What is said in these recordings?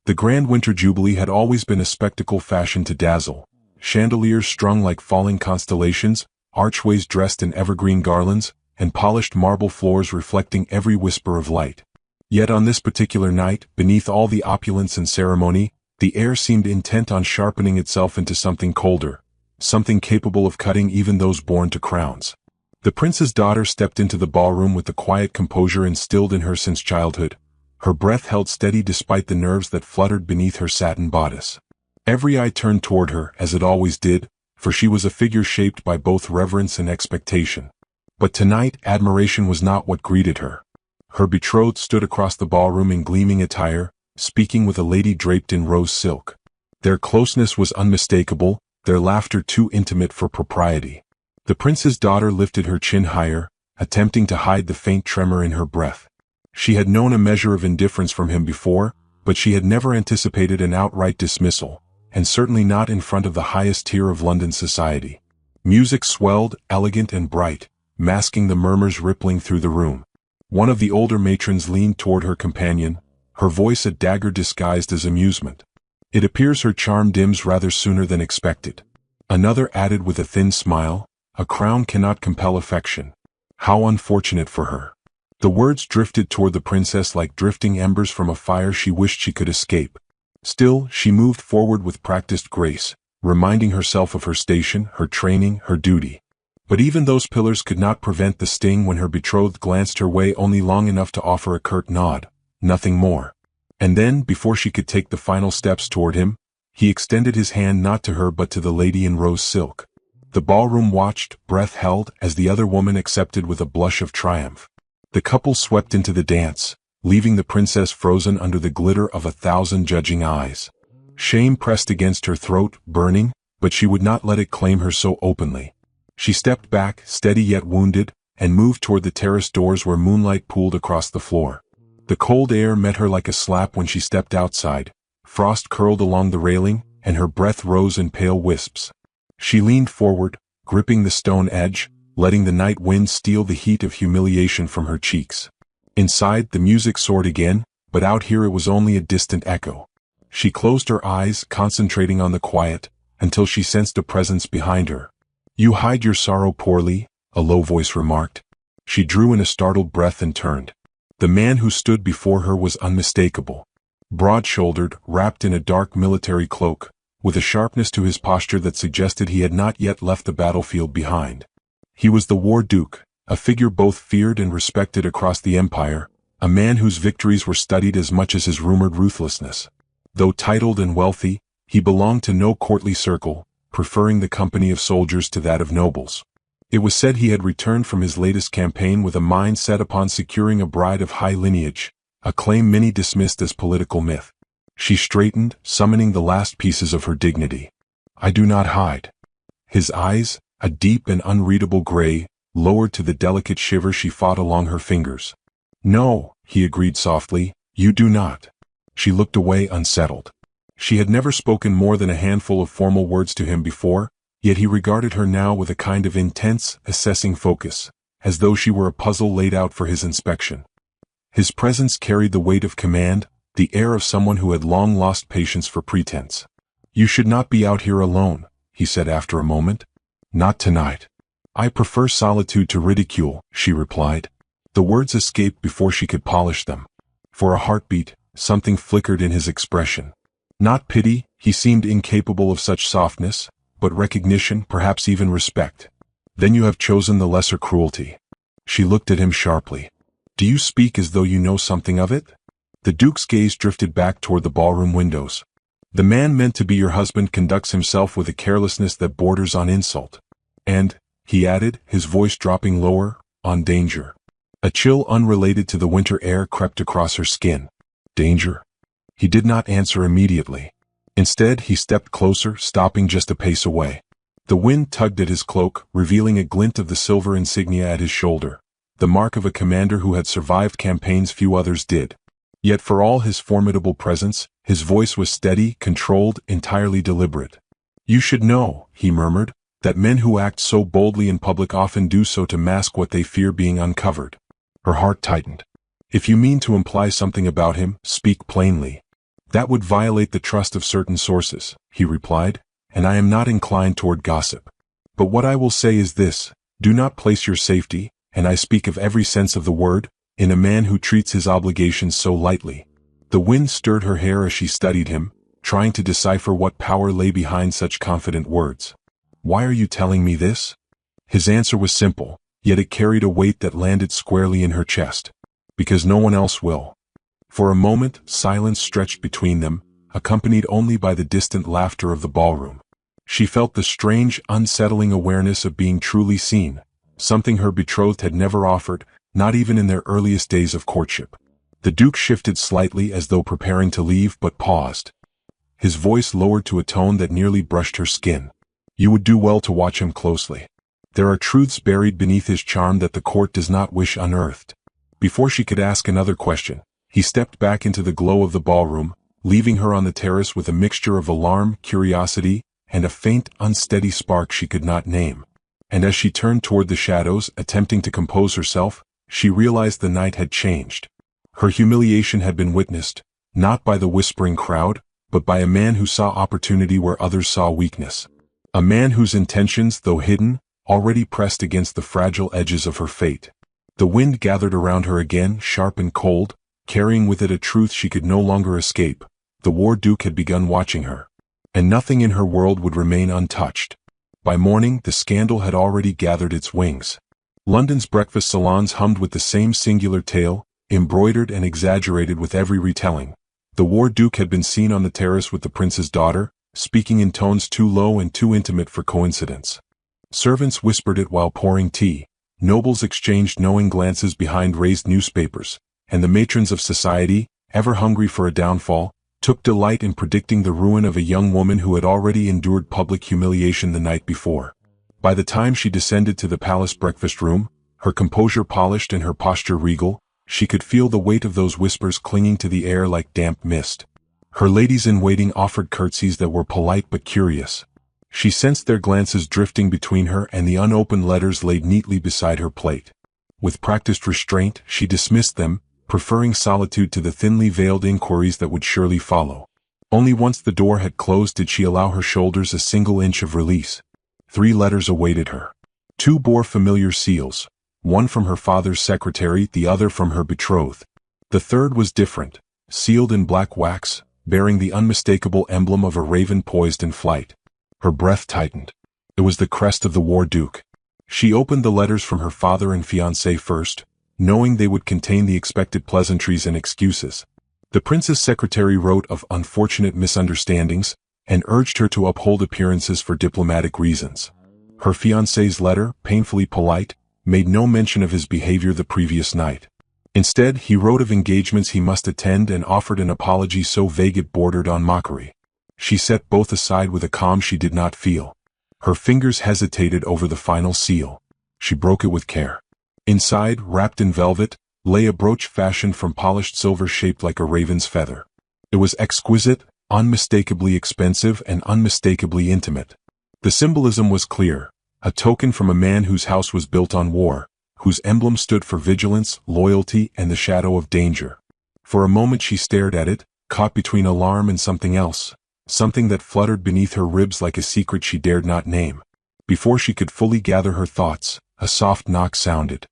The grand winter jubilee had always been a spectacle fashioned to dazzle. Chandeliers strung like falling constellations, archways dressed in evergreen garlands, and polished marble floors reflecting every whisper of light. Yet on this particular night, beneath all the opulence and ceremony, the air seemed intent on sharpening itself into something colder, something capable of cutting even those born to crowns. The prince's daughter stepped into the ballroom with the quiet composure instilled in her since childhood, her breath held steady despite the nerves that fluttered beneath her satin bodice. Every eye turned toward her, as it always did, for she was a figure shaped by both reverence and expectation. But tonight, admiration was not what greeted her. Her betrothed stood across the ballroom in gleaming attire, speaking with a lady draped in rose silk. Their closeness was unmistakable, their laughter too intimate for propriety. The prince's daughter lifted her chin higher, attempting to hide the faint tremor in her breath. She had known a measure of indifference from him before, but she had never anticipated an outright dismissal, and certainly not in front of the highest tier of London society. Music swelled, elegant and bright, masking the murmurs rippling through the room. One of the older matrons leaned toward her companion, her voice a dagger disguised as amusement. It appears her charm dims rather sooner than expected. Another added with a thin smile, a crown cannot compel affection. How unfortunate for her. The words drifted toward the princess like drifting embers from a fire she wished she could escape. Still, she moved forward with practiced grace, reminding herself of her station, her training, her duty. But even those pillars could not prevent the sting when her betrothed glanced her way only long enough to offer a curt nod, nothing more. And then, before she could take the final steps toward him, he extended his hand not to her but to the lady in rose silk. The ballroom watched, breath held, as the other woman accepted with a blush of triumph. The couple swept into the dance, leaving the princess frozen under the glitter of 1,000 judging eyes. Shame pressed against her throat, burning, but she would not let it claim her so openly. She stepped back, steady yet wounded, and moved toward the terrace doors where moonlight pooled across the floor. The cold air met her like a slap when she stepped outside. Frost curled along the railing, and her breath rose in pale wisps. She leaned forward, gripping the stone edge, letting the night wind steal the heat of humiliation from her cheeks. Inside, the music soared again, but out here it was only a distant echo. She closed her eyes, concentrating on the quiet, until she sensed a presence behind her. "You hide your sorrow poorly," a low voice remarked. She drew in a startled breath and turned. The man who stood before her was unmistakable. Broad-shouldered, wrapped in a dark military cloak, with a sharpness to his posture that suggested he had not yet left the battlefield behind. He was the War Duke, a figure both feared and respected across the empire, a man whose victories were studied as much as his rumored ruthlessness. Though titled and wealthy, he belonged to no courtly circle, preferring the company of soldiers to that of nobles. It was said he had returned from his latest campaign with a mind set upon securing a bride of high lineage, a claim many dismissed as political myth. She straightened, summoning the last pieces of her dignity. "I do not hide." His eyes, a deep and unreadable gray, lowered to the delicate shiver she fought along her fingers. "No," he agreed softly, "you do not." She looked away unsettled. She had never spoken more than a handful of formal words to him before, yet he regarded her now with a kind of intense, assessing focus, as though she were a puzzle laid out for his inspection. His presence carried the weight of command, the air of someone who had long lost patience for pretense. "You should not be out here alone," he said after a moment. "Not tonight." "I prefer solitude to ridicule," she replied. The words escaped before she could polish them. For a heartbeat, something flickered in his expression. Not pity, he seemed incapable of such softness, but recognition, perhaps even respect. "Then you have chosen the lesser cruelty." She looked at him sharply. "Do you speak as though you know something of it?" The Duke's gaze drifted back toward the ballroom windows. "The man meant to be your husband conducts himself with a carelessness that borders on insult. And," he added, his voice dropping lower, "on danger." A chill unrelated to the winter air crept across her skin. "Danger?" He did not answer immediately. Instead, he stepped closer, stopping just a pace away. The wind tugged at his cloak, revealing a glint of the silver insignia at his shoulder, the mark of a commander who had survived campaigns few others did. Yet for all his formidable presence, his voice was steady, controlled, entirely deliberate. "You should know," he murmured, "that men who act so boldly in public often do so to mask what they fear being uncovered." Her heart tightened. "If you mean to imply something about him, speak plainly." That would violate the trust of certain sources, he replied, and I am not inclined toward gossip. But what I will say is this: do not place your safety, and I speak of every sense of the word, in a man who treats his obligations so lightly. The wind stirred her hair as she studied him, trying to decipher what power lay behind such confident words. Why are you telling me this? His answer was simple, yet it carried a weight that landed squarely in her chest. Because no one else will. For a moment, silence stretched between them, accompanied only by the distant laughter of the ballroom. She felt the strange, unsettling awareness of being truly seen, something her betrothed had never offered, not even in their earliest days of courtship. The Duke shifted slightly as though preparing to leave, but paused. His voice lowered to a tone that nearly brushed her skin. You would do well to watch him closely. There are truths buried beneath his charm that the court does not wish unearthed. Before she could ask another question, he stepped back into the glow of the ballroom, leaving her on the terrace with a mixture of alarm, curiosity, and a faint, unsteady spark she could not name. And as she turned toward the shadows, attempting to compose herself, she realized the night had changed. Her humiliation had been witnessed, not by the whispering crowd, but by a man who saw opportunity where others saw weakness. A man whose intentions, though hidden, already pressed against the fragile edges of her fate. The wind gathered around her again, sharp and cold, carrying with it a truth she could no longer escape. The War Duke had begun watching her, and nothing in her world would remain untouched. By morning, the scandal had already gathered its wings. London's breakfast salons hummed with the same singular tale, embroidered and exaggerated with every retelling. The War Duke had been seen on the terrace with the prince's daughter, speaking in tones too low and too intimate for coincidence. Servants whispered it while pouring tea, nobles exchanged knowing glances behind raised newspapers, and the matrons of society, ever hungry for a downfall, took delight in predicting the ruin of a young woman who had already endured public humiliation the night before. By the time she descended to the palace breakfast room, her composure polished and her posture regal, she could feel the weight of those whispers clinging to the air like damp mist. Her ladies-in-waiting offered curtsies that were polite but curious. She sensed their glances drifting between her and the unopened letters laid neatly beside her plate. With practiced restraint, she dismissed them, preferring solitude to the thinly veiled inquiries that would surely follow. Only once the door had closed did she allow her shoulders a single inch of release. 3 letters awaited her. 2 bore familiar seals, one from her father's secretary, the other from her betrothed. The third was different, sealed in black wax, bearing the unmistakable emblem of a raven poised in flight. Her breath tightened. It was the crest of the War Duke. She opened the letters from her father and fiancé first, knowing they would contain the expected pleasantries and excuses. The prince's secretary wrote of unfortunate misunderstandings, and urged her to uphold appearances for diplomatic reasons. Her fiancé's letter, painfully polite, made no mention of his behavior the previous night. Instead, he wrote of engagements he must attend and offered an apology so vague it bordered on mockery. She set both aside with a calm she did not feel. Her fingers hesitated over the final seal. She broke it with care. Inside, wrapped in velvet, lay a brooch fashioned from polished silver shaped like a raven's feather. It was exquisite, unmistakably expensive, and unmistakably intimate. The symbolism was clear, a token from a man whose house was built on war, whose emblem stood for vigilance, loyalty, and the shadow of danger. For a moment she stared at it, caught between alarm and something else, something that fluttered beneath her ribs like a secret she dared not name. Before she could fully gather her thoughts, a soft knock sounded.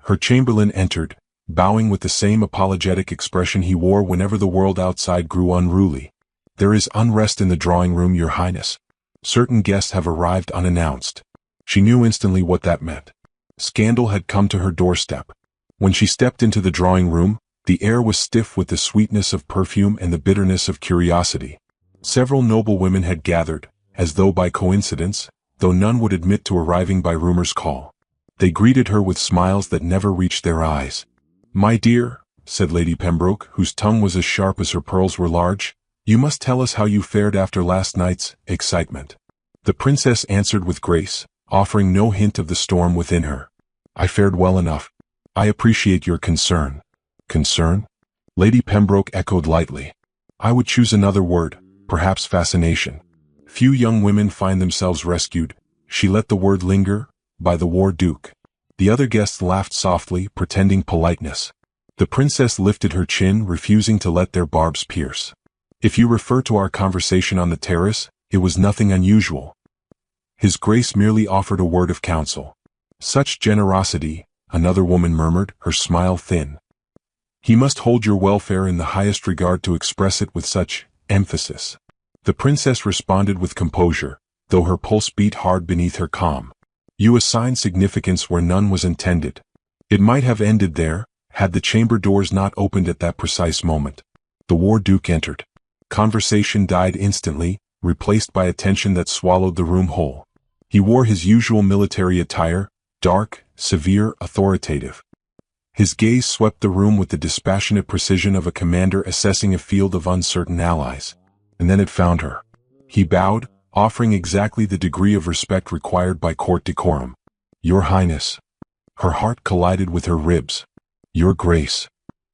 Her chamberlain entered, bowing with the same apologetic expression he wore whenever the world outside grew unruly. "There is unrest in the drawing room, Your Highness. Certain guests have arrived unannounced." She knew instantly what that meant. Scandal had come to her doorstep. When she stepped into the drawing room, the air was stiff with the sweetness of perfume and the bitterness of curiosity. Several noble women had gathered, as though by coincidence, though none would admit to arriving by rumor's call. They greeted her with smiles that never reached their eyes. "My dear," said Lady Pembroke, whose tongue was as sharp as her pearls were large, "you must tell us how you fared after last night's excitement." The princess answered with grace, offering no hint of the storm within her. "I fared well enough. I appreciate your concern." "Concern?" Lady Pembroke echoed lightly. "I would choose another word, perhaps fascination. Few young women find themselves rescued," she let the word linger, "by the War Duke." The other guests laughed softly, pretending politeness. The princess lifted her chin, refusing to let their barbs pierce. If you refer to our conversation on the terrace, it was nothing unusual. His Grace merely offered a word of counsel. Such generosity, another woman murmured, her smile thin. He must hold your welfare in the highest regard to express it with such emphasis. The princess responded with composure, though her pulse beat hard beneath her calm. You assigned significance where none was intended. It might have ended there, had the chamber doors not opened at that precise moment. The War Duke entered. Conversation died instantly, replaced by a tension that swallowed the room whole. He wore his usual military attire, dark, severe, authoritative. His gaze swept the room with the dispassionate precision of a commander assessing a field of uncertain allies. And then it found her. He bowed, offering exactly the degree of respect required by court decorum. Your Highness. Her heart collided with her ribs. Your Grace.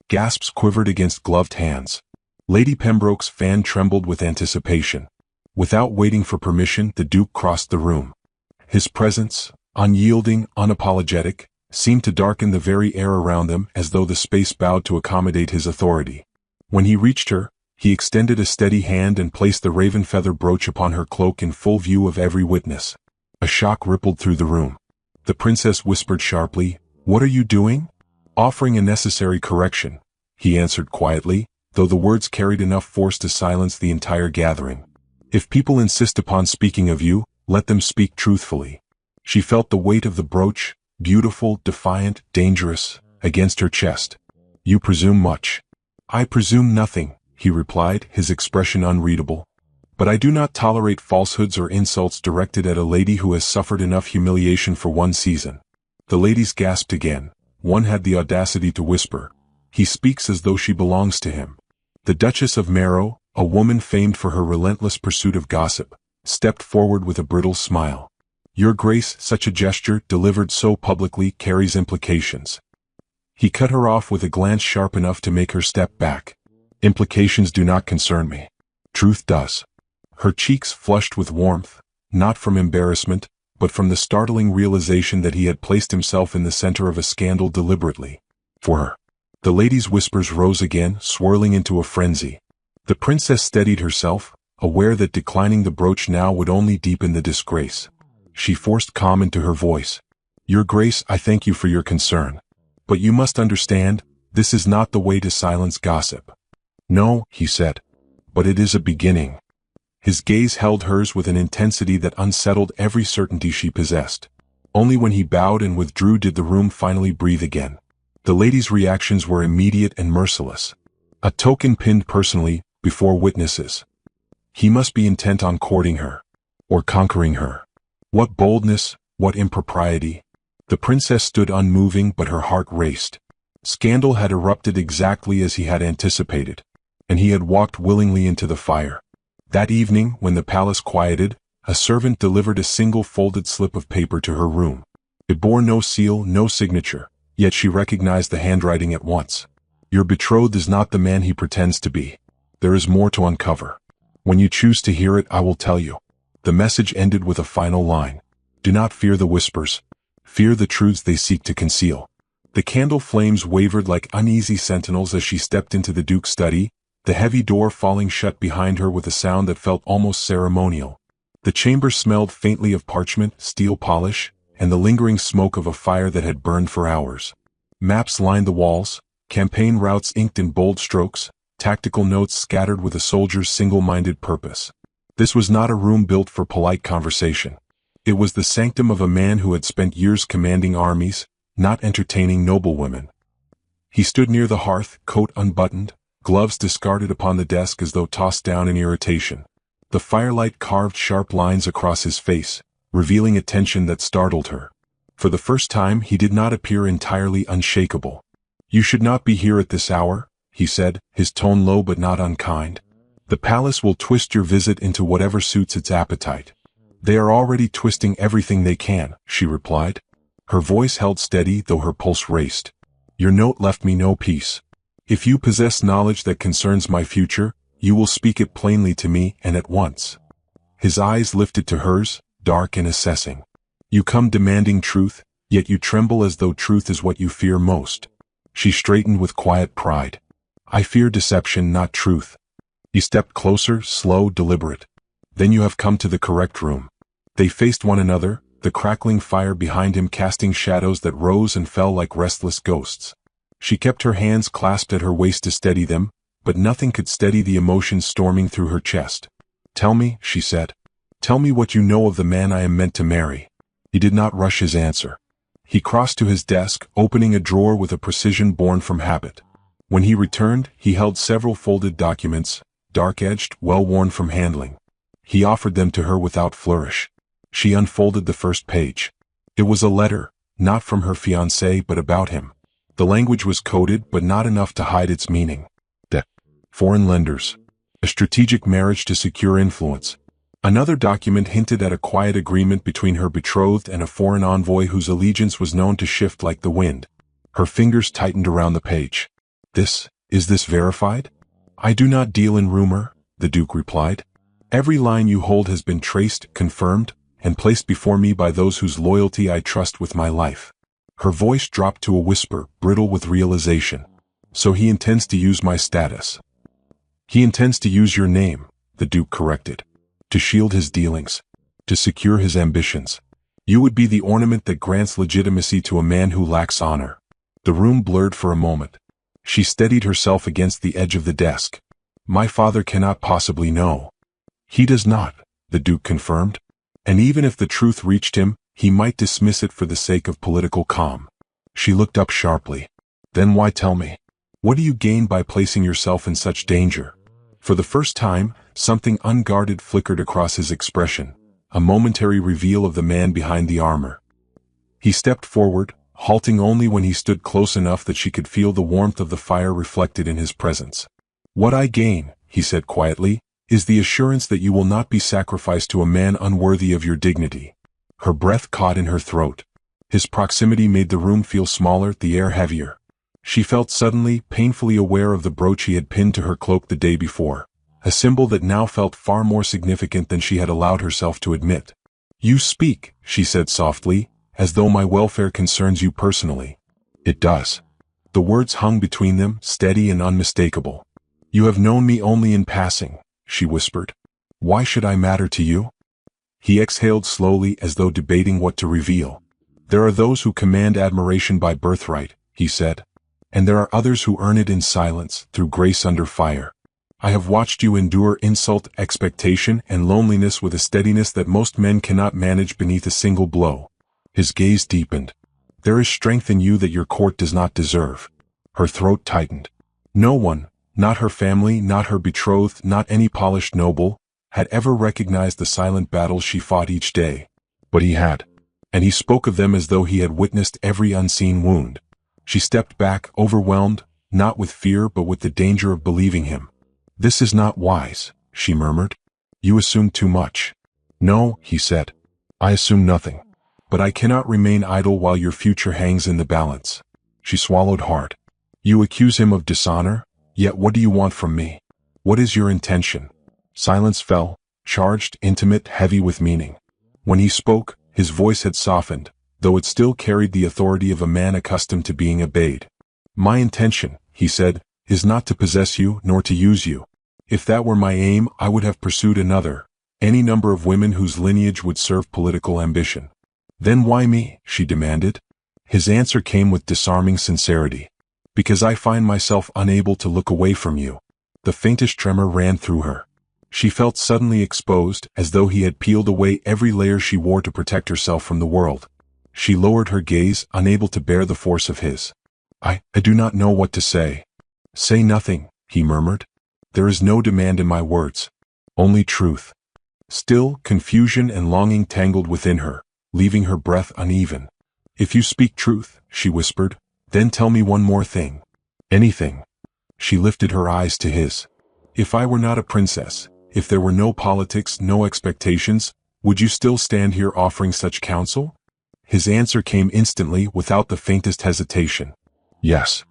Gasps quivered against gloved hands. Lady Pembroke's fan trembled with anticipation. Without waiting for permission, the Duke crossed the room. His presence, unyielding, unapologetic, seemed to darken the very air around them as though the space bowed to accommodate his authority. When he reached her, he extended a steady hand and placed the raven feather brooch upon her cloak in full view of every witness. A shock rippled through the room. The princess whispered sharply, "What are you doing?" "Offering a necessary correction," he answered quietly, though the words carried enough force to silence the entire gathering. "If people insist upon speaking of you, let them speak truthfully." She felt the weight of the brooch, beautiful, defiant, dangerous, against her chest. "You presume much." "I presume nothing," he replied, his expression unreadable. "But I do not tolerate falsehoods or insults directed at a lady who has suffered enough humiliation for one season." The ladies gasped again. One had the audacity to whisper, "He speaks as though she belongs to him." The Duchess of Marrow, a woman famed for her relentless pursuit of gossip, stepped forward with a brittle smile. "Your Grace, such a gesture, delivered so publicly, carries implications." He cut her off with a glance sharp enough to make her step back. "Implications do not concern me. Truth does." Her cheeks flushed with warmth, not from embarrassment, but from the startling realization that he had placed himself in the center of a scandal deliberately. For her. The ladies' whispers rose again, swirling into a frenzy. The princess steadied herself, aware that declining the brooch now would only deepen the disgrace. She forced calm into her voice. "Your Grace, I thank you for your concern. But you must understand, this is not the way to silence gossip." "No," he said. "But it is a beginning." His gaze held hers with an intensity that unsettled every certainty she possessed. Only when he bowed and withdrew did the room finally breathe again. The ladies' reactions were immediate and merciless. A token pinned personally, before witnesses. He must be intent on courting her. Or conquering her. What boldness, what impropriety. The princess stood unmoving, but her heart raced. Scandal had erupted exactly as he had anticipated, and he had walked willingly into the fire. That evening, when the palace quieted, a servant delivered a single folded slip of paper to her room. It bore no seal, no signature, yet she recognized the handwriting at once. "Your betrothed is not the man he pretends to be. There is more to uncover. When you choose to hear it, I will tell you." The message ended with a final line. "Do not fear the whispers. Fear the truths they seek to conceal." The candle flames wavered like uneasy sentinels as she stepped into the Duke's study, the heavy door falling shut behind her with a sound that felt almost ceremonial. The chamber smelled faintly of parchment, steel polish, and the lingering smoke of a fire that had burned for hours. Maps lined the walls, campaign routes inked in bold strokes, tactical notes scattered with a soldier's single-minded purpose. This was not a room built for polite conversation. It was the sanctum of a man who had spent years commanding armies, not entertaining noblewomen. He stood near the hearth, coat unbuttoned, gloves discarded upon the desk as though tossed down in irritation. The firelight carved sharp lines across his face, revealing a tension that startled her. For the first time he did not appear entirely unshakable. "You should not be here at this hour," he said, his tone low but not unkind. "The palace will twist your visit into whatever suits its appetite." "They are already twisting everything they can," she replied. Her voice held steady though her pulse raced. "Your note left me no peace. If you possess knowledge that concerns my future, you will speak it plainly to me and at once." His eyes lifted to hers, dark and assessing. "You come demanding truth, yet you tremble as though truth is what you fear most." She straightened with quiet pride. "I fear deception, not truth." He stepped closer, slow, deliberate. Then you have come to the correct room. They faced one another, the crackling fire behind him casting shadows that rose and fell like restless ghosts. She kept her hands clasped at her waist to steady them, but nothing could steady the emotions storming through her chest. Tell me, she said. Tell me what you know of the man I am meant to marry. He did not rush his answer. He crossed to his desk, opening a drawer with a precision born from habit. When he returned, he held several folded documents, dark-edged, well-worn from handling. He offered them to her without flourish. She unfolded the first page. It was a letter, not from her fiancé but about him. The language was coded but not enough to hide its meaning. Foreign lenders. A strategic marriage to secure influence. Another document hinted at a quiet agreement between her betrothed and a foreign envoy whose allegiance was known to shift like the wind. Her fingers tightened around the page. Is this verified? I do not deal in rumor, the Duke replied. Every line you hold has been traced, confirmed, and placed before me by those whose loyalty I trust with my life. Her voice dropped to a whisper, brittle with realization. So he intends to use my status. He intends to use your name, the Duke corrected. To shield his dealings. To secure his ambitions. You would be the ornament that grants legitimacy to a man who lacks honor. The room blurred for a moment. She steadied herself against the edge of the desk. My father cannot possibly know. He does not, the Duke confirmed. And even if the truth reached him, he might dismiss it for the sake of political calm. She looked up sharply. Then why tell me? What do you gain by placing yourself in such danger? For the first time, something unguarded flickered across his expression, a momentary reveal of the man behind the armor. He stepped forward, halting only when he stood close enough that she could feel the warmth of the fire reflected in his presence. What I gain, he said quietly, is the assurance that you will not be sacrificed to a man unworthy of your dignity. Her breath caught in her throat. His proximity made the room feel smaller, the air heavier. She felt suddenly, painfully aware of the brooch he had pinned to her cloak the day before, a symbol that now felt far more significant than she had allowed herself to admit. You speak, she said softly, as though my welfare concerns you personally. It does. The words hung between them, steady and unmistakable. You have known me only in passing, she whispered. Why should I matter to you? He exhaled slowly as though debating what to reveal. There are those who command admiration by birthright, he said. And there are others who earn it in silence, through grace under fire. I have watched you endure insult, expectation, and loneliness with a steadiness that most men cannot manage beneath a single blow. His gaze deepened. There is strength in you that your court does not deserve. Her throat tightened. No one, not her family, not her betrothed, not any polished noble, had ever recognized the silent battles she fought each day. But he had. And he spoke of them as though he had witnessed every unseen wound. She stepped back, overwhelmed, not with fear but with the danger of believing him. This is not wise, she murmured. You assume too much. No, he said. I assume nothing. But I cannot remain idle while your future hangs in the balance. She swallowed hard. You accuse him of dishonor, yet what do you want from me? What is your intention? Silence fell, charged, intimate, heavy with meaning. When he spoke, his voice had softened, though it still carried the authority of a man accustomed to being obeyed. My intention, he said, is not to possess you nor to use you. If that were my aim, I would have pursued another, any number of women whose lineage would serve political ambition. Then why me? She demanded. His answer came with disarming sincerity. Because I find myself unable to look away from you. The faintest tremor ran through her. She felt suddenly exposed, as though he had peeled away every layer she wore to protect herself from the world. She lowered her gaze, unable to bear the force of his. I do not know what to say. Say nothing, he murmured. There is no demand in my words. Only truth. Still, confusion and longing tangled within her, leaving her breath uneven. If you speak truth, she whispered, then tell me one more thing. Anything. She lifted her eyes to his. If I were not a princess, if there were no politics, no expectations, would you still stand here offering such counsel? His answer came instantly, without the faintest hesitation. Yes.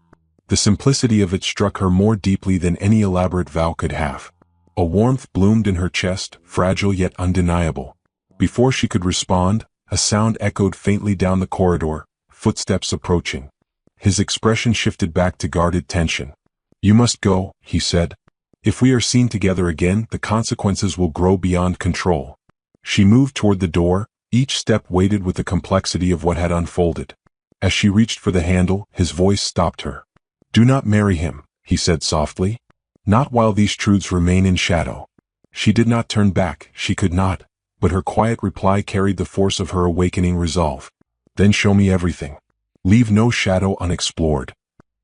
The simplicity of it struck her more deeply than any elaborate vow could have. A warmth bloomed in her chest, fragile yet undeniable. Before she could respond, a sound echoed faintly down the corridor, footsteps approaching. His expression shifted back to guarded tension. You must go, he said. If we are seen together again, the consequences will grow beyond control. She moved toward the door, each step weighted with the complexity of what had unfolded. As she reached for the handle, his voice stopped her. "Do not marry him," he said softly. "Not while these truths remain in shadow." She did not turn back, she could not, but her quiet reply carried the force of her awakening resolve. "Then show me everything. Leave no shadow unexplored."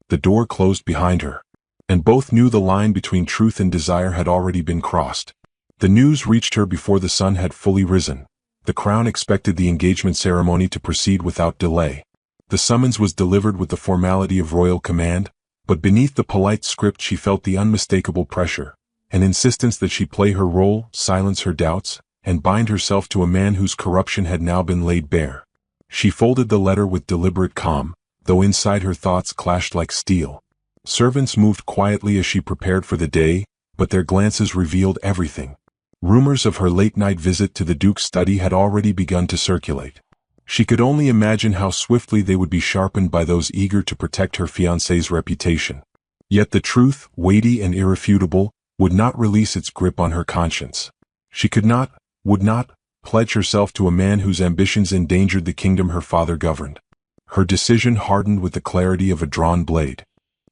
The door closed behind her, and both knew the line between truth and desire had already been crossed. The news reached her before the sun had fully risen. The crown expected the engagement ceremony to proceed without delay. The summons was delivered with the formality of royal command, but beneath the polite script she felt the unmistakable pressure, an insistence that she play her role, silence her doubts, and bind herself to a man whose corruption had now been laid bare. She folded the letter with deliberate calm, though inside her thoughts clashed like steel. Servants moved quietly as she prepared for the day, but their glances revealed everything. Rumors of her late-night visit to the Duke's study had already begun to circulate. She could only imagine how swiftly they would be sharpened by those eager to protect her fiancé's reputation. Yet the truth, weighty and irrefutable, would not release its grip on her conscience. She could not, would not, pledge herself to a man whose ambitions endangered the kingdom her father governed. Her decision hardened with the clarity of a drawn blade.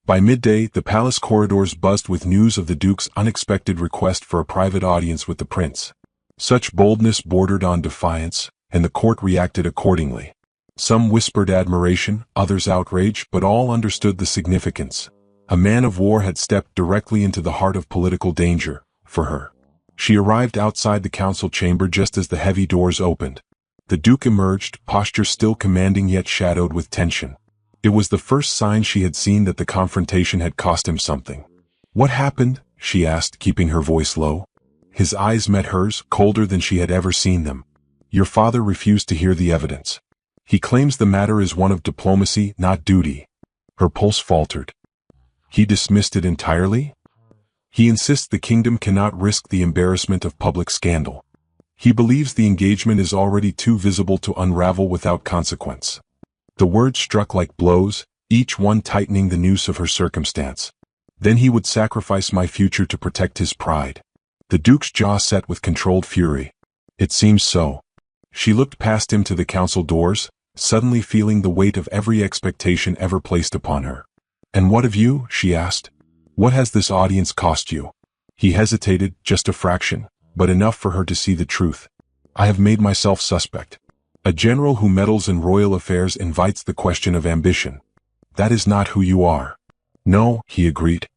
By midday, the palace corridors buzzed with news of the Duke's unexpected request for a private audience with the prince. Such boldness bordered on defiance, and the court reacted accordingly. Some whispered admiration, others outrage, but all understood the significance. A man of war had stepped directly into the heart of political danger, for her. She arrived outside the council chamber just as the heavy doors opened. The Duke emerged, posture still commanding yet shadowed with tension. It was the first sign she had seen that the confrontation had cost him something. "What happened?" she asked, keeping her voice low. His eyes met hers, colder than she had ever seen them. "Your father refused to hear the evidence. He claims the matter is one of diplomacy, not duty." Her pulse faltered. "He dismissed it entirely?" "He insists the kingdom cannot risk the embarrassment of public scandal. He believes the engagement is already too visible to unravel without consequence." The words struck like blows, each one tightening the noose of her circumstance. "Then he would sacrifice my future to protect his pride." The Duke's jaw set with controlled fury. "It seems so." She looked past him to the council doors, suddenly feeling the weight of every expectation ever placed upon her. "And what of you?" she asked. "What has this audience cost you?" He hesitated, just a fraction, but enough for her to see the truth. "I have made myself suspect. A general who meddles in royal affairs invites the question of ambition. That is not who you are." "No," he agreed.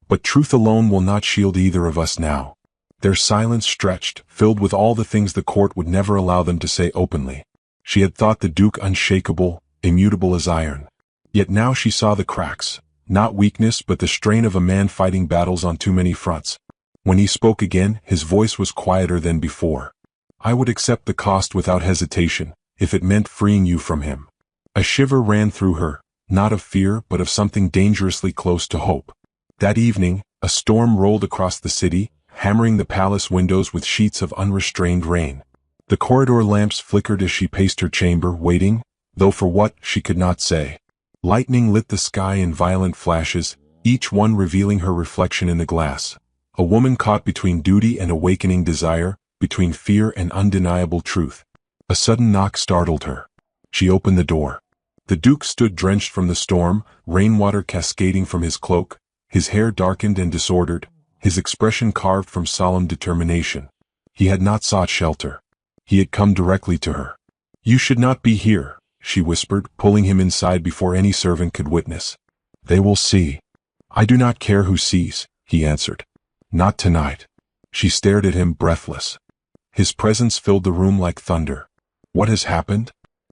"But truth alone will not shield either of us now." Their silence stretched, filled with all the things the court would never allow them to say openly. She had thought the Duke unshakable, immutable as iron. Yet now she saw the cracks, not weakness but the strain of a man fighting battles on too many fronts. When he spoke again, his voice was quieter than before. "I would accept the cost without hesitation, if it meant freeing you from him." A shiver ran through her, not of fear but of something dangerously close to hope. That evening, a storm rolled across the city, hammering the palace windows with sheets of unrestrained rain. The corridor lamps flickered as she paced her chamber, waiting, though for what, she could not say. Lightning lit the sky in violent flashes, each one revealing her reflection in the glass. A woman caught between duty and awakening desire, between fear and undeniable truth. A sudden knock startled her. She opened the door. The Duke stood drenched from the storm, rainwater cascading from his cloak, his hair darkened and disordered, his expression carved from solemn determination. He had not sought shelter. He had come directly to her. "You should not be here," she whispered, pulling him inside before any servant could witness. "They will see." "I do not care who sees," he answered. "Not tonight." She stared at him, breathless. His presence filled the room like thunder. "What has happened?"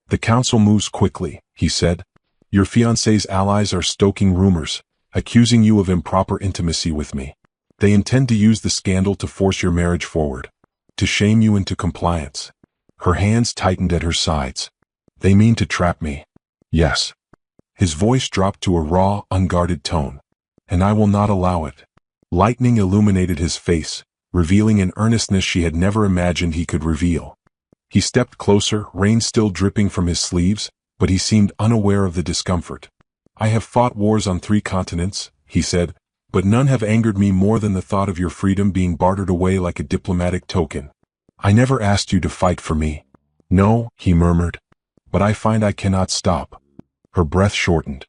"The council moves quickly," he said. "Your fiancé's allies are stoking rumors, accusing you of improper intimacy with me. They intend to use the scandal to force your marriage forward, to shame you into compliance." Her hands tightened at her sides. "They mean to trap me." "Yes." His voice dropped to a raw, unguarded tone. "And I will not allow it." Lightning illuminated his face, revealing an earnestness she had never imagined he could reveal. He stepped closer, rain still dripping from his sleeves, but he seemed unaware of the discomfort. "I have fought wars on 3 continents," he said, but none have angered me more than the thought of your freedom being bartered away like a diplomatic token. I never asked you to fight for me. No, he murmured. But I find I cannot stop. Her breath shortened.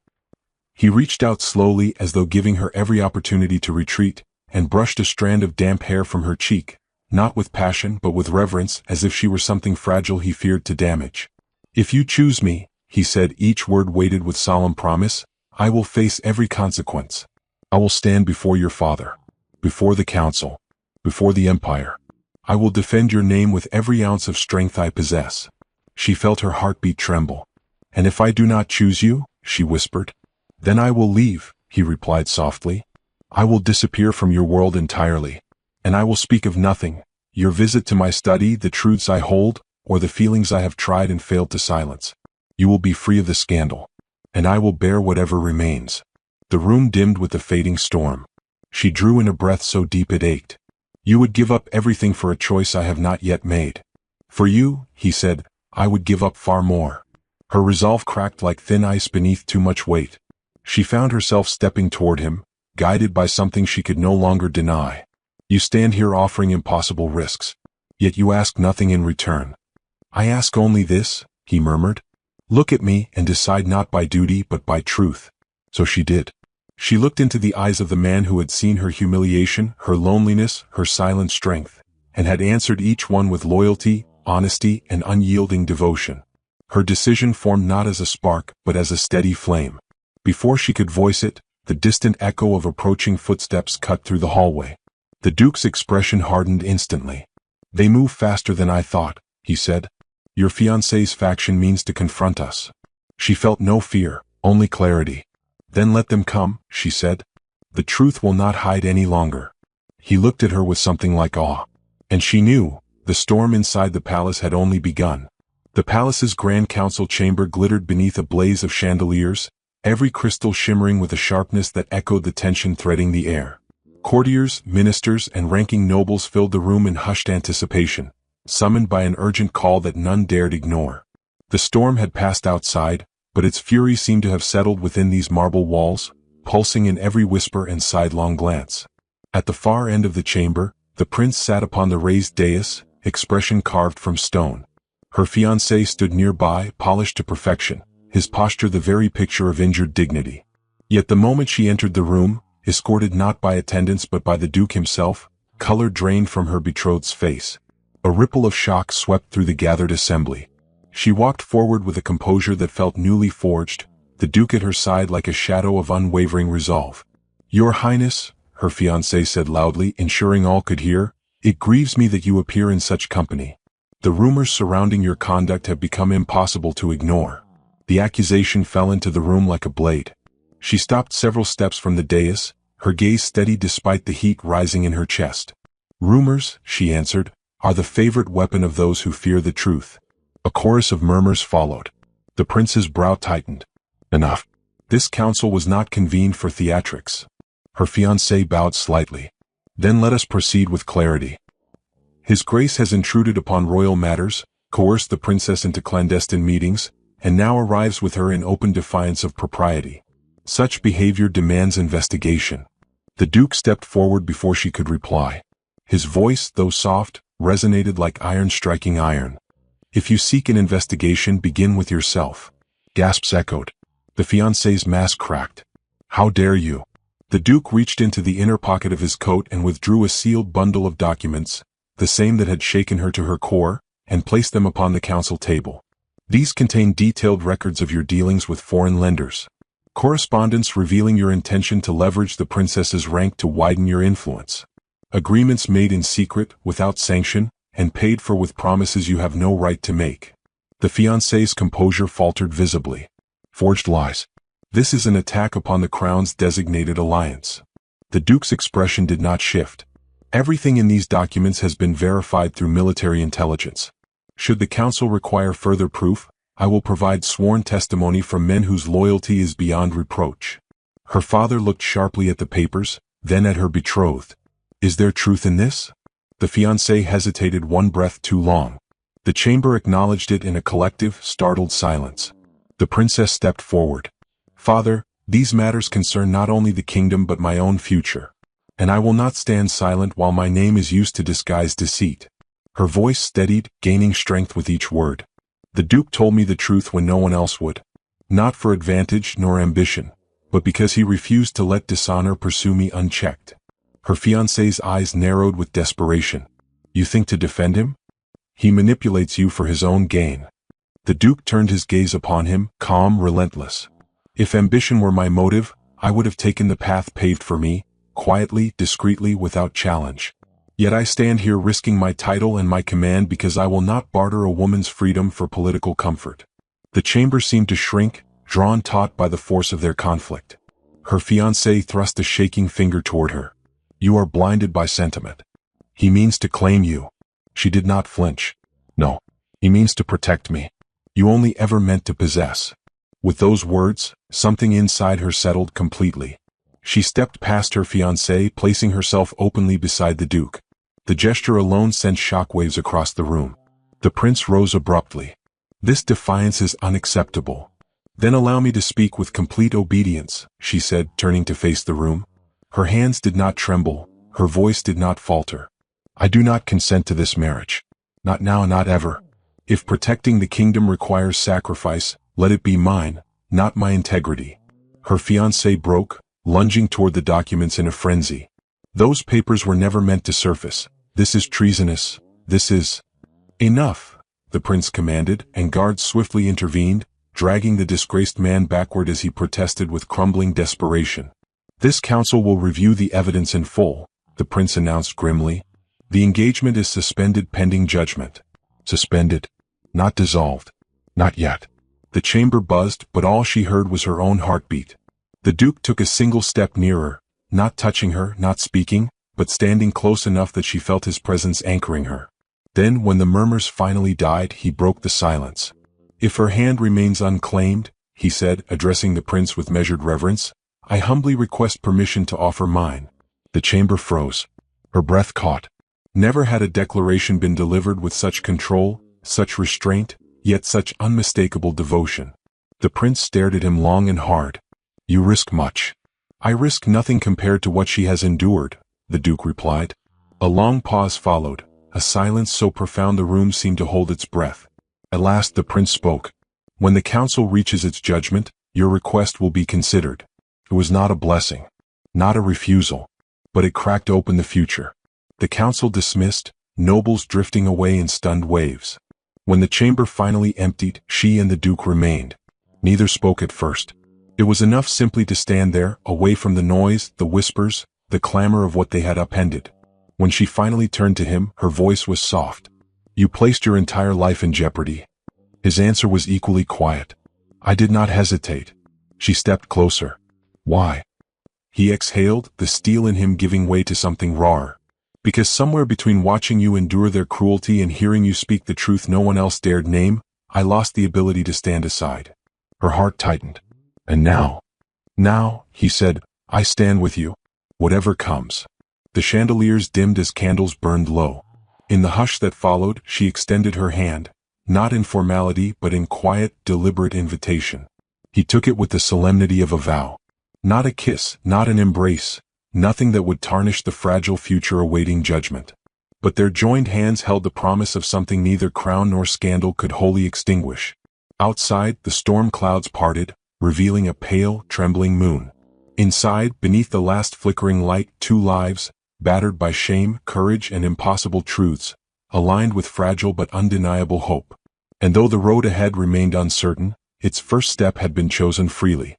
He reached out slowly as though giving her every opportunity to retreat, and brushed a strand of damp hair from her cheek, not with passion but with reverence, as if she were something fragile he feared to damage. If you choose me, he said, each word weighted with solemn promise, I will face every consequence. I will stand before your father, before the council, before the empire. I will defend your name with every ounce of strength I possess. She felt her heartbeat tremble. And if I do not choose you, she whispered. Then I will leave, he replied softly. I will disappear from your world entirely. And I will speak of nothing, your visit to my study, the truths I hold, or the feelings I have tried and failed to silence. You will be free of the scandal. And I will bear whatever remains. The room dimmed with the fading storm. She drew in a breath so deep it ached. You would give up everything for a choice I have not yet made. For you, he said, I would give up far more. Her resolve cracked like thin ice beneath too much weight. She found herself stepping toward him, guided by something she could no longer deny. You stand here offering impossible risks. Yet you ask nothing in return. I ask only this, he murmured. Look at me and decide not by duty but by truth. So she did. She looked into the eyes of the man who had seen her humiliation, her loneliness, her silent strength, and had answered each one with loyalty, honesty, and unyielding devotion. Her decision formed not as a spark, but as a steady flame. Before she could voice it, the distant echo of approaching footsteps cut through the hallway. The Duke's expression hardened instantly. They move faster than I thought, he said. Your fiancé's faction means to confront us. She felt no fear, only clarity. Then let them come, she said. The truth will not hide any longer. He looked at her with something like awe. And she knew, the storm inside the palace had only begun. The palace's grand council chamber glittered beneath a blaze of chandeliers, every crystal shimmering with a sharpness that echoed the tension threading the air. Courtiers, ministers, and ranking nobles filled the room in hushed anticipation, summoned by an urgent call that none dared ignore. The storm had passed outside, but its fury seemed to have settled within these marble walls, pulsing in every whisper and sidelong glance. At the far end of the chamber, the prince sat upon the raised dais, expression carved from stone. Her fiancé stood nearby, polished to perfection, his posture the very picture of injured dignity. Yet the moment she entered the room, escorted not by attendants but by the Duke himself, color drained from her betrothed's face. A ripple of shock swept through the gathered assembly. She walked forward with a composure that felt newly forged, the Duke at her side like a shadow of unwavering resolve. Your Highness, her fiancé said loudly, ensuring all could hear, it grieves me that you appear in such company. The rumors surrounding your conduct have become impossible to ignore. The accusation fell into the room like a blade. She stopped several steps from the dais, her gaze steady despite the heat rising in her chest. Rumors, she answered, are the favorite weapon of those who fear the truth. A chorus of murmurs followed. The prince's brow tightened. Enough. This council was not convened for theatrics. Her fiancé bowed slightly. Then let us proceed with clarity. His Grace has intruded upon royal matters, coerced the princess into clandestine meetings, and now arrives with her in open defiance of propriety. Such behavior demands investigation. The Duke stepped forward before she could reply. His voice, though soft, resonated like iron striking iron. If you seek an investigation, begin with yourself. Gasps echoed. The fiancé's mask cracked. How dare you? The Duke reached into the inner pocket of his coat and withdrew a sealed bundle of documents, the same that had shaken her to her core, and placed them upon the council table. These contain detailed records of your dealings with foreign lenders. Correspondence revealing your intention to leverage the princess's rank to widen your influence. Agreements made in secret, without sanction, and paid for with promises you have no right to make. The fiancé's composure faltered visibly. Forged lies. This is an attack upon the crown's designated alliance. The Duke's expression did not shift. Everything in these documents has been verified through military intelligence. Should the council require further proof, I will provide sworn testimony from men whose loyalty is beyond reproach. Her father looked sharply at the papers, then at her betrothed. Is there truth in this? The fiancé hesitated one breath too long. The chamber acknowledged it in a collective, startled silence. The princess stepped forward. Father, These matters concern not only the kingdom but my own future. And I will not stand silent while my name is used to disguise deceit." Her voice steadied, gaining strength with each word. "The Duke told me the truth when no one else would. Not for advantage nor ambition, but because he refused to let dishonor pursue me unchecked." Her fiancé's eyes narrowed with desperation. "You think to defend him? He manipulates you for his own gain." The Duke turned his gaze upon him, calm, relentless. "If ambition were my motive, I would have taken the path paved for me, quietly, discreetly, without challenge. Yet I stand here risking my title and my command because I will not barter a woman's freedom for political comfort." The chamber seemed to shrink, drawn taut by the force of their conflict. Her fiancé thrust a shaking finger toward her. "You are blinded by sentiment. He means to claim you." She did not flinch. "No, he means to protect me. You only ever meant to possess." With those words, something inside her settled completely. She stepped past her fiancé, placing herself openly beside the Duke. The gesture alone sent shockwaves across the room. The prince rose abruptly. "This defiance is unacceptable." "Then allow me to speak with complete obedience," she said, turning to face the room. Her hands did not tremble, her voice did not falter. "I do not consent to this marriage. Not now, not ever. If protecting the kingdom requires sacrifice, let it be mine, not my integrity." Her fiancé broke, lunging toward the documents in a frenzy. "Those papers were never meant to surface. This is treasonous. This is—" "Enough," the prince commanded, and guards swiftly intervened, dragging the disgraced man backward as he protested with crumbling desperation. "This council will review the evidence in full," the prince announced grimly. "The engagement is suspended pending judgment." Suspended. Not dissolved. Not yet. The chamber buzzed, but all she heard was her own heartbeat. The Duke took a single step nearer, not touching her, not speaking, but standing close enough that she felt his presence anchoring her. Then, when the murmurs finally died, he broke the silence. "If her hand remains unclaimed," he said, addressing the prince with measured reverence, "I humbly request permission to offer mine." The chamber froze. Her breath caught. Never had a declaration been delivered with such control, such restraint, yet such unmistakable devotion. The prince stared at him long and hard. "You risk much." "I risk nothing compared to what she has endured," the Duke replied. A long pause followed, a silence so profound the room seemed to hold its breath. At last the prince spoke. "When the council reaches its judgment, your request will be considered." It was not a blessing, not a refusal, but it cracked open the future. The council dismissed, nobles drifting away in stunned waves. When the chamber finally emptied, she and the Duke remained. Neither spoke at first. It was enough simply to stand there, away from the noise, the whispers, the clamor of what they had upended. When she finally turned to him, her voice was soft. "You placed your entire life in jeopardy." His answer was equally quiet. "I did not hesitate." She stepped closer. "Why?" He exhaled, the steel in him giving way to something rawer. "Because somewhere between watching you endure their cruelty and hearing you speak the truth no one else dared name, I lost the ability to stand aside." Her heart tightened. "And now?" "Now," he said, "I stand with you. Whatever comes." The chandeliers dimmed as candles burned low. In the hush that followed, she extended her hand, not in formality but in quiet, deliberate invitation. He took it with the solemnity of a vow. Not a kiss, not an embrace, nothing that would tarnish the fragile future awaiting judgment. But their joined hands held the promise of something neither crown nor scandal could wholly extinguish. Outside, the storm clouds parted, revealing a pale, trembling moon. Inside, beneath the last flickering light, two lives, battered by shame, courage, and impossible truths, aligned with fragile but undeniable hope. And though the road ahead remained uncertain, its first step had been chosen freely.